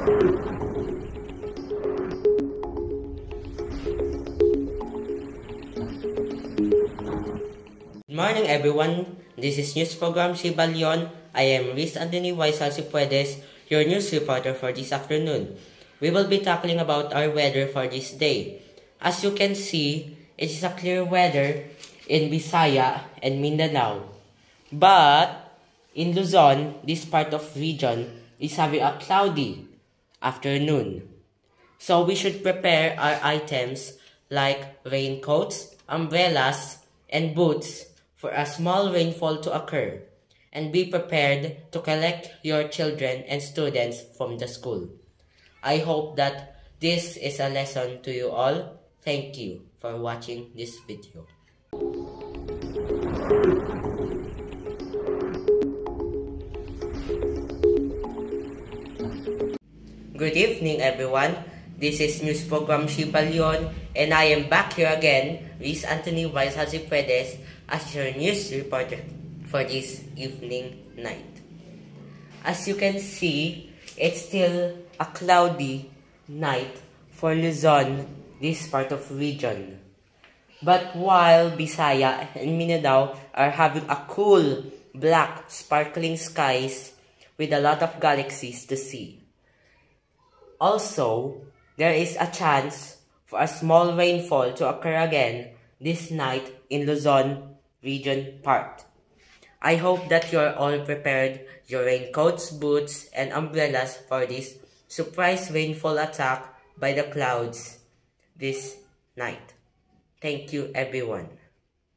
Good morning everyone, this is News Program Shiba Leon. I am Riz Anthony Waisal Cipuedes, your news reporter for this afternoon. We will be tackling about our weather for this day. As you can see, it is a clear weather in Visaya and Mindanao. But in Luzon, this part of region is having a cloudy afternoon. So we should prepare our items like raincoats, umbrellas, and boots for a small rainfall to occur, and be prepared to collect your children and students from the school. I hope that this is a lesson to you all. Thank you for watching this video. Good evening everyone. This is News Program Shiba Leon, and I am back here again, Riz Anthony Waisal Cipuedes, as your news reporter for this evening night. As you can see, it's still a cloudy night for Luzon, this part of region. But while Visaya and Mindanao are having a cool, black, sparkling skies with a lot of galaxies to see. Also, there is a chance for a small rainfall to occur again this night in Luzon region part. I hope that you are all prepared your raincoats, boots, and umbrellas for this surprise rainfall attack by the clouds this night. Thank you everyone.